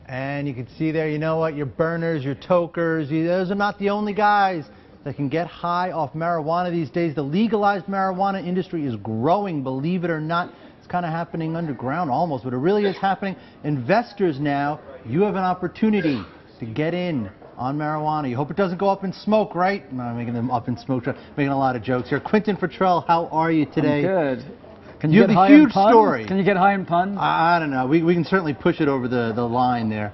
And you can see there, you know what, your burners, your tokers, those are not the only guys that can get high off marijuana these days. The legalized marijuana industry is growing, believe it or not. It's kind of happening underground almost, but it really is happening. Investors now, you have an opportunity to get in on marijuana. You hope it doesn't go up in smoke, right? No, I'm making them up in smoke, making a lot of jokes here. Quentin Futrell, how are you today? I'm good. Can you have a huge story. Can you get high in puns? I don't know. We can certainly push it over the line there.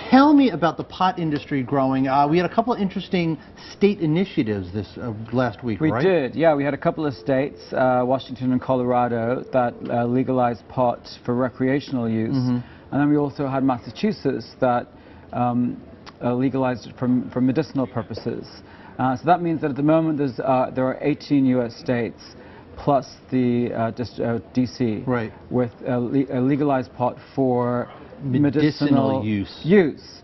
Tell me about the pot industry growing. We had a couple of interesting state initiatives this last week, right? We did, yeah. We had a couple of states, Washington and Colorado, that legalized pot for recreational use. Mm-hmm. And then we also had Massachusetts that legalized it for medicinal purposes. So that means that at the moment there are 18 U.S. states plus the D.C. Right. with a legalized pot for medicinal use. It's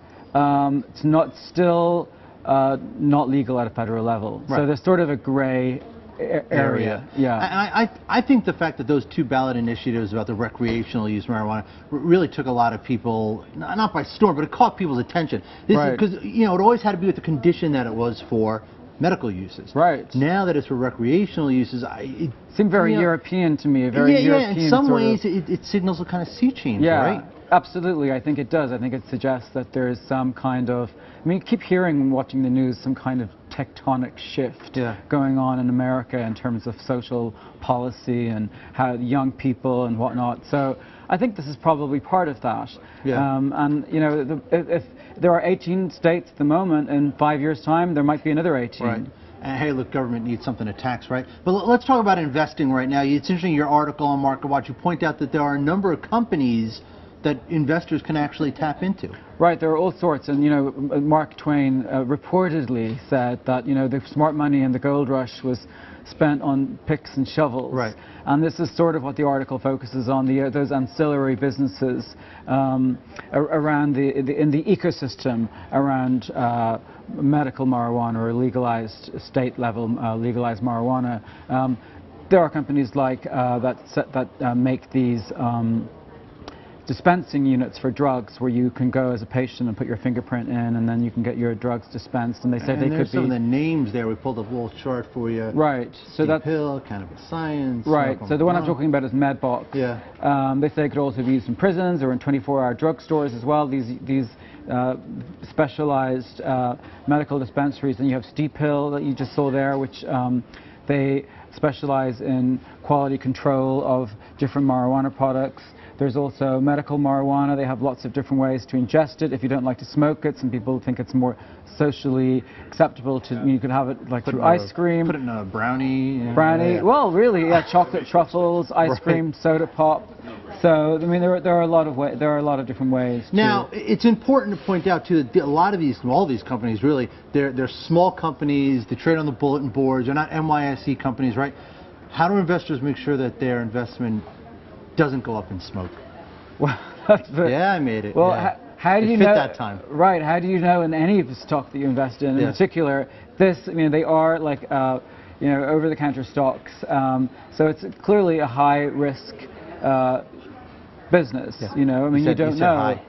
still not legal at a federal level. Right. So there's sort of a gray area. Yeah. I think the fact that those two ballot initiatives about the recreational use of marijuana really took a lot of people, not by storm, but it caught people's attention. This is because, you know, it always had to be with the condition that it was for medical uses. Right. Now that it's for recreational uses, it seemed very European to me. European. Yeah. In some ways, it signals a kind of sea change, right? Absolutely, I think it does. I think it suggests that there is some kind of, I mean, you keep hearing and watching the news, some kind of tectonic shift going on in America in terms of social policy and how young people and whatnot. So I think this is probably part of that. Yeah. And, you know, if there are 18 states at the moment, in 5 years' time, there might be another 18. Right. And hey, look, government needs something to tax, right? But let's talk about investing right now. It's interesting, your article on MarketWatch, you point out that there are a number of companies that investors can actually tap into. Right, there are all sorts, and you know, Mark Twain reportedly said that, you know, the smart money in the gold rush was spent on picks and shovels. Right. And this is sort of what the article focuses on, those ancillary businesses around in the ecosystem around medical marijuana or legalized state level legalized marijuana. There are companies like that make these dispensing units for drugs where you can go as a patient and put your fingerprint in, and then you can get your drugs dispensed. And they say they could be some of the names there. We pulled a little chart for you. Right. So that's pill, cannabis science. Right. So the one I'm talking about is MedBox. Yeah. They say it could also be used in prisons or in 24-hour drugstores as well. These specialized medical dispensaries. And you have Steep Hill that you just saw there, which they specialize in quality control of different marijuana products. There's also medical marijuana. They have lots of different ways to ingest it. If you don't like to smoke it, some people think it's more socially acceptable to, you could have it like through ice cream. Put it in a brownie. Brownie. Well, really, chocolate truffles, ice cream, soda pop. So, I mean, there are a lot of different ways. Now, it's important to point out too that a lot of all these companies really, they're small companies. They trade on the bulletin boards. They're not NYSE companies, right? How do investors make sure that their investment doesn't go up in smoke? Well, I made it. Well, how do you know that time? Right. How do you know in any of the stock that you invest in particular? I mean, they are like you know, over-the-counter stocks. So it's clearly a high-risk business. You know, I mean, you don't know. High.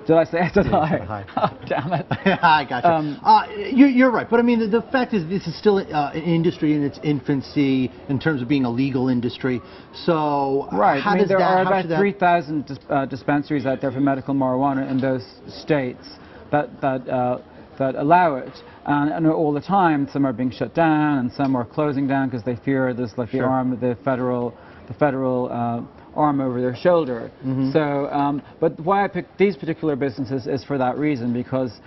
Did I say it? Did I? Oh, damn it. I gotcha. You're right, but I mean, the fact is this is still an industry in its infancy in terms of being a legal industry. So I mean, there are about 3,000 dispensaries out there for medical marijuana in those states that allow it. And all the time, some are being shut down and some are closing down because they fear there's like the federal arm over their shoulder. So, but why I picked these particular businesses is for that reason, because,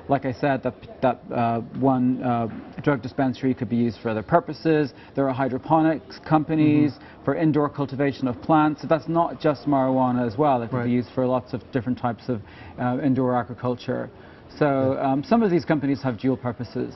like I said, that one drug dispensary could be used for other purposes. There are hydroponics companies for indoor cultivation of plants. So that's not just marijuana as well. It could be used for lots of different types of indoor agriculture. So some of these companies have dual purposes.